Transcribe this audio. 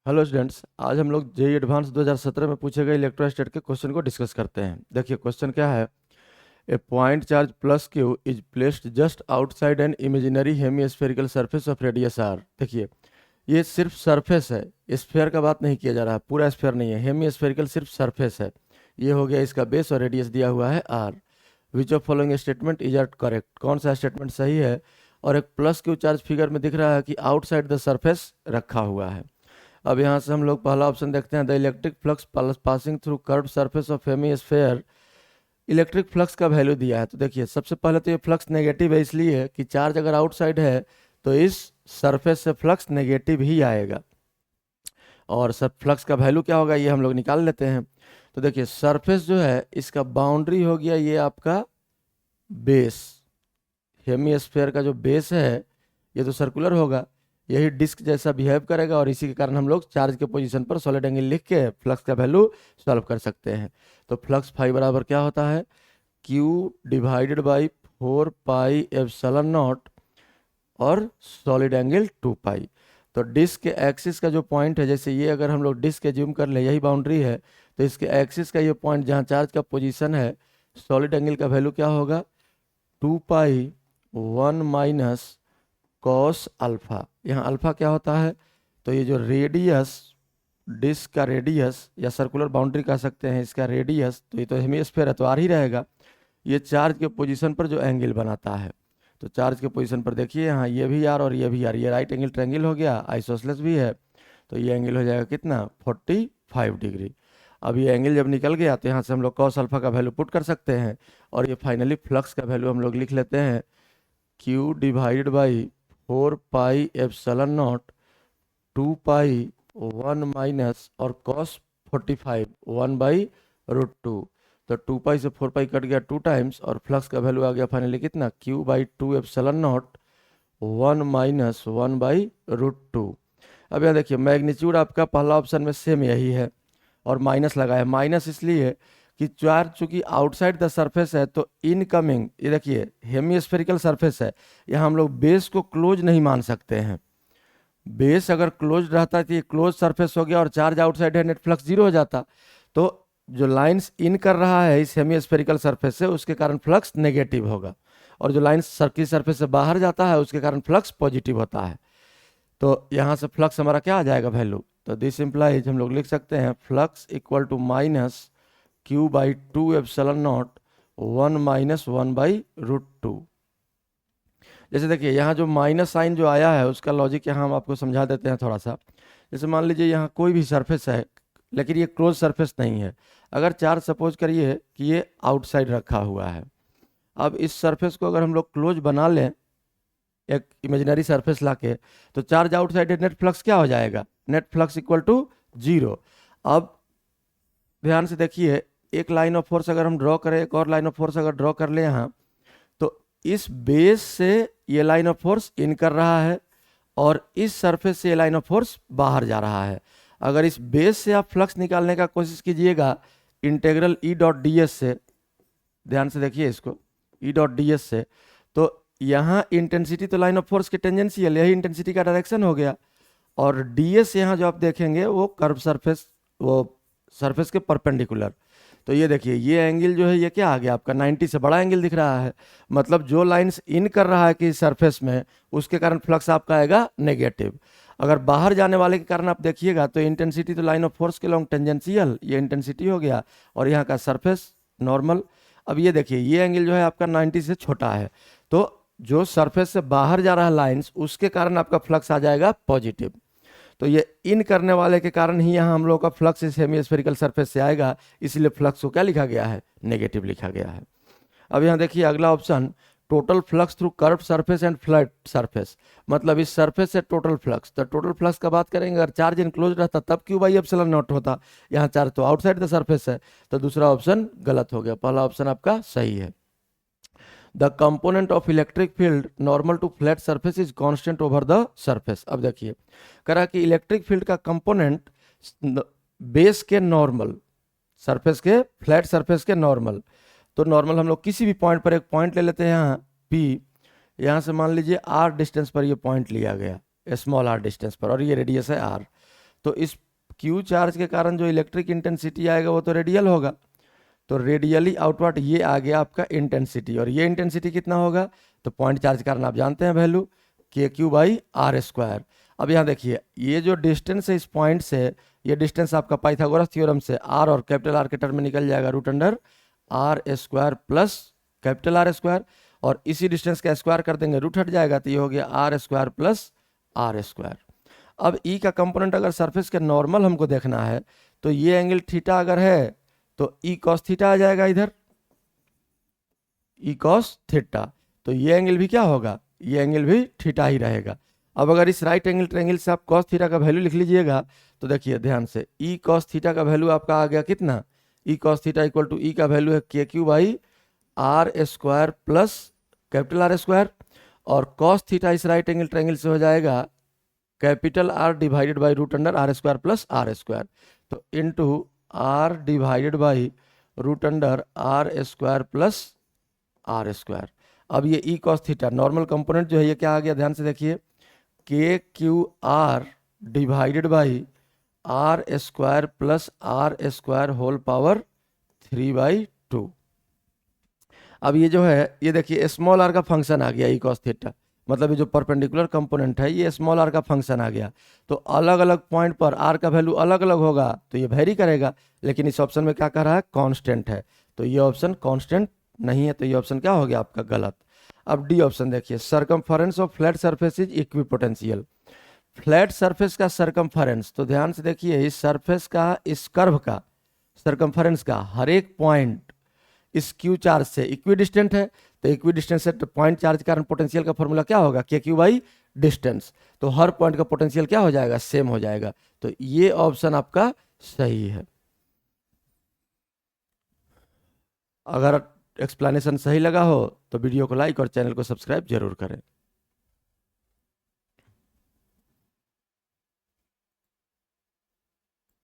Hello students, आज हम लोग जेई एडवांस 2017 में पूछे गए इलेक्ट्रोस्टैटिक के क्वेश्चन को डिस्कस करते हैं। देखिए क्वेश्चन क्या है। A point charge plus Q is placed just outside an imaginary hemispherical surface of radius R. देखिए ये सिर्फ सरफेस है, स्फेयर का बात नहीं किया जा रहा है, पूरा स्फेयर नहीं है, हेमीस्फेरिकल सिर्फ सरफेस है। ये हो गया इसका बेस और रेडियस दिया हुआ है R. Which of following statement is are correct, कौन सा स्टेटमेंट सही है। और एक प्लस क्यू चार्ज फिगर में दिख रहा है कि आउटसाइड द सरफेस रखा हुआ है। अब यहाँ से हम लोग पहला ऑप्शन देखते हैं, the electric flux passing through curve surface of hemisphere. Electric flux का वैल्यू दिया है, तो देखिए सबसे पहले तो ये फ्लक्स नेगेटिव है, इसलिए कि चार्ज अगर आउटसाइड है तो इस सरफेस से फ्लक्स नेगेटिव ही आएगा। और सब फ्लक्स का वैल्यू क्या होगा ये हम लोग निकाल लेते हैं। तो देखिए सरफेस जो है इसका बाउंड्री हो गया ये आपका बेस, हेमीस्फेयर का जो बेस है ये तो सर्कुलर होगा, यही डिस्क जैसा बिहेव करेगा और इसी के कारण हम लोग चार्ज के पोजीशन पर सॉलिड एंगल लिख के फ्लक्स का वैल्यू सॉल्व कर सकते हैं। तो फ्लक्स फाई बराबर क्या होता है, Q divided by 4 pi epsilon not और सॉलिड एंगल 2 पाई। तो डिस्क के एक्सिस का जो पॉइंट है, जैसे ये अगर हम लोग डिस्क के ज्यूम कर ले यही बाउंड्री है, तो इसके एक्सिस का ये पॉइंट जहाँ चार्ज का पोजीशन है, सॉलिड एंगल का वैल्यू क्या होगा 2 पाई 1 माइनस कॉस अल्फा। यहाँ अल्फा क्या होता है, तो ये जो रेडियस, डिस्क का रेडियस या सर्कुलर बाउंड्री कह सकते हैं इसका रेडियस, तो ये तो हेमीस्फेयर है तो आर ही रहेगा। ये चार्ज के पोजीशन पर जो एंगल बनाता है, तो चार्ज के पोजीशन पर देखिए यहाँ ये भी आर और ये भी आर, ये राइट एंगल ट्रायंगल हो गया, आइसोसेलेस भी है, तो ये एंगल हो जाएगा कितना 45 डिग्री। अब ये एंगल जब निकल गया तो यहाँ से हम लोग कॉस अल्फा का वैल्यू पुट कर सकते हैं और ये फाइनली फ्लक्स का वैल्यू हम लोग लिख लेते हैं Q divided by 4 pi epsilon not 2 pi 1 minus और कॉस 45 1 बाई रूट 2। तो 2 पाई से 4 पाई कट गया 2 टाइम्स और फ्लक्स का वैल्यू आ गया फाइनली कितना Q by 2 epsilon not 1 minus 1 by root 2। अब यहाँ देखिए मैग्नीट्यूड आपका पहला ऑप्शन में सेम यही है और माइनस लगा है, माइनस इसलिए कि चार्ज चूंकि आउटसाइड द सरफेस है तो इनकमिंग, ये देखिए हेमीस्फेरिकल सरफेस है, यहाँ हम लोग बेस को क्लोज नहीं मान सकते हैं। बेस अगर क्लोज रहता है तो ये क्लोज सरफेस हो गया और चार्ज आउटसाइड है, नेट फ्लक्स जीरो हो जाता। तो जो लाइंस इन कर रहा है इस हेमीस्फेरिकल सरफेस से उसके कारण फ्लक्स नेगेटिव होगा और जो लाइंस सर्किल सरफेस से बाहर जाता है उसके कारण फ्लक्स पॉजिटिव होता है। तो यहाँ से फ्लक्स हमारा क्या आ जाएगा वैल्यू, तो दिस इम्प्लाइज हम लोग लिख सकते हैं flux equal to minus Q by 2 epsilon not 1 minus 1 by root 2। जैसे देखिए यहाँ जो माइनस साइन जो आया है उसका लॉजिक यहाँ हम आपको समझा देते हैं थोड़ा सा। जैसे मान लीजिए यहाँ कोई भी सरफेस है लेकिन ये क्लोज सरफेस नहीं है, अगर चार्ज सपोज करिए कि ये आउटसाइड रखा हुआ है, अब इस सरफेस को अगर हम लोग क्लोज बना लें एक इमेजिनरी सरफेस लाके, तो चार्ज आउटसाइड है, नेट फ्लक्स क्या हो जाएगा, नेट फ्लक्स इक्वल टू 0। अब ध्यान से देखिए एक लाइन ऑफ फोर्स अगर हम ड्रॉ करें, एक और लाइन ऑफ फोर्स अगर ड्रॉ कर ले यहाँ, तो इस बेस से ये लाइन ऑफ फोर्स इन कर रहा है और इस सरफेस से ये लाइन ऑफ फोर्स बाहर जा रहा है। अगर इस बेस से आप फ्लक्स निकालने का कोशिश कीजिएगा integral E dot D S से, ध्यान से देखिए इसको E डॉट डी एस से, तो यहाँ इंटेंसिटी तो लाइन ऑफ फोर्स के टेंजेंशियल, यही इंटेंसिटी का डायरेक्शन हो गया, और डी एस यहाँ जो आप देखेंगे वो कर्व सरफेस, वो सरफेस के परपेंडिकुलर। तो ये देखिए ये एंगल जो है ये क्या आ गया आपका 90 से बड़ा एंगल दिख रहा है, मतलब जो लाइंस इन कर रहा है कि सरफेस में उसके कारण फ्लक्स आपका आएगा नेगेटिव। अगर बाहर जाने वाले के कारण आप देखिएगा तो इंटेंसिटी तो लाइन ऑफ फोर्स के लॉन्ग टेंजेंशियल, ये इंटेंसिटी हो गया और यहाँ का सरफेस नॉर्मल। अब ये देखिए ये एंगल जो है आपका 90 से छोटा है, तो जो सरफेस से बाहर जा रहा है लाइंस उसके कारण आपका फ्लक्स आ जाएगा पॉजिटिव। तो ये इन करने वाले के कारण ही यहाँ हम लोग का फ्लक्स इस हेमीस्फेरिकल सरफेस से आएगा, इसलिए फ्लक्स को क्या लिखा गया है, नेगेटिव लिखा गया है। अब यहाँ देखिए अगला option, total flux through curve surface and flat surface, मतलब इस सरफेस से टोटल फ्लक्स, तो टोटल फ्लक्स का बात करेंगे अगर चार्ज इनक्लोज रहता तब Q बाई एप्सिलॉन नॉट होता, यहाँ चार्ज तो आउटसाइड द सरफेस है, तो दूसरा ऑप्शन गलत हो गया, पहला ऑप्शन आपका सही है। The component of electric field normal to flat surface is constant over the surface. अब देखिए करा कि इलेक्ट्रिक फील्ड का कंपोनेंट बेस के नॉर्मल, सरफेस के फ्लैट सरफेस के नॉर्मल, तो नॉर्मल हम लोग किसी भी पॉइंट पर एक पॉइंट ले लेते हैं यहाँ P, यहाँ से मान लीजिए R डिस्टेंस पर ये पॉइंट लिया गया, स्मॉल r डिस्टेंस पर, और ये रेडियस है R। तो इस क्यू चार्ज के कारण जो इलेक्ट्रिक इंटेंसिटी आएगा वो तो रेडियल होगा, तो रेडियली आउटवर्ड ये आ गया आपका इंटेंसिटी, और ये इंटेंसिटी कितना होगा, तो पॉइंट चार्ज के कारण आप जानते हैं वैल्यू के क्यू बाई आर स्क्वायर। अब यहाँ देखिए ये जो डिस्टेंस है इस पॉइंट से, ये डिस्टेंस आपका पाइथागोरस थ्योरम से आर और कैपिटल आर के टर्म में निकल जाएगा root under R square plus capital R square, और इसी डिस्टेंस का स्क्वायर कर देंगे रूट हट जाएगा, तो ये हो गया R square plus R square. अब ई का कंपोनेंट अगर सरफेस के नॉर्मल हमको देखना है, तो ये एंगल थीटा अगर है तो ई कॉस थीटा आ जाएगा इधर, ई कॉस थीटा, तो ये एंगल भी क्या होगा, ये एंगल भी थीटा ही रहेगा। अब अगर इस राइट एंगल ट्रायंगल से आप कॉस थीटा का वैल्यू लिख लीजिएगा, तो देखिए ध्यान से ई कॉस थीटा का वैल्यू आपका आ गया कितना, E cos theta equal to E का वैल्यू है K Q by R square plus capital R square, और कॉस थीटा इस राइट एंगल ट्रायंगल से हो जाएगा capital R divided by root under R square plus R square, तो into R divided by root under R square plus R square. अब ये E cos theta normal component जो है ये क्या आ गया, ध्यान से देखिए के Q R divided by R square plus R square whole power 3/2। अब ये जो है ये देखिए स्मॉल आर का फंक्शन आ गया ई कॉस थीटा, मतलब ये जो परपेंडिकुलर कंपोनेंट है ये स्मॉल आर का फंक्शन आ गया, तो अलग अलग पॉइंट पर आर का वैल्यू अलग अलग होगा तो ये वेरी करेगा, लेकिन इस ऑप्शन में क्या कह रहा है, कांस्टेंट है, तो ये ऑप्शन कांस्टेंट नहीं है, तो ये ऑप्शन क्या हो गया आपका गलत। अब डी ऑप्शन देखिए, circumference of flat surface is equipotential. Flat surface का सरकमफेरेंस, तो ध्यान से देखिए इस सरफेस का इस कर्व का सरकमफेरेंस का हर एक पॉइंट इस क्यू चार्ज से इक्विडिस्टेंट है, तो इक्विडिस्टेंस से पॉइंट चार्ज के कारण पोटेंशियल का फॉर्मूला क्या होगा, के क्यू बाई डिस्टेंस, तो हर पॉइंट का पोटेंशियल क्या हो जाएगा, सेम हो जाएगा, तो ये ऑप्शन आपका सही है। अगर एक्सप्लेनेशन सही लगा हो तो वीडियो को लाइक और चैनल को सब्सक्राइब जरूर करें।